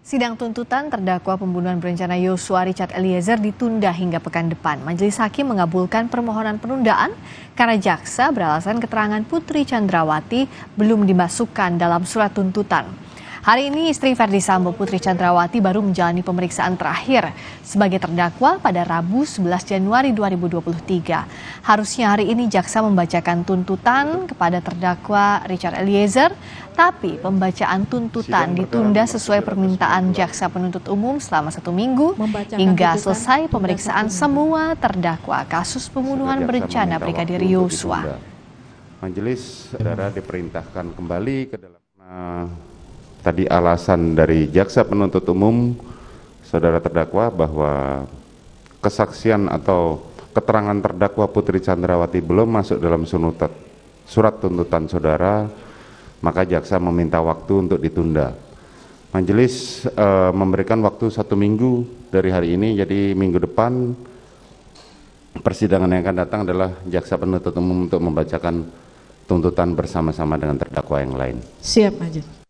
Sidang tuntutan terdakwa pembunuhan berencana Yosua Richard Eliezer ditunda hingga pekan depan. Majelis Hakim mengabulkan permohonan penundaan karena jaksa beralasan keterangan Putri Chandrawati belum dimasukkan dalam surat tuntutan. Hari ini istri Verdi Sambo, Putri Chandrawati, baru menjalani pemeriksaan terakhir sebagai terdakwa pada Rabu 11 Januari 2023. Harusnya hari ini jaksa membacakan tuntutan kepada terdakwa Richard Eliezer, tapi pembacaan tuntutan ditunda sesuai permintaan jaksa penuntut umum selama 1 minggu hingga selesai pemeriksaan semua terdakwa kasus pembunuhan berencana Brigadir Yosua. Majelis, saudara diperintahkan kembali ke dalam tadi alasan dari jaksa penuntut umum saudara terdakwa bahwa kesaksian atau keterangan terdakwa Putri Chandrawati belum masuk dalam surat tuntutan saudara, maka jaksa meminta waktu untuk ditunda. Majelis memberikan waktu 1 minggu dari hari ini, jadi minggu depan persidangan yang akan datang adalah jaksa penuntut umum untuk membacakan tuntutan bersama-sama dengan terdakwa yang lain. Siap, Majelis.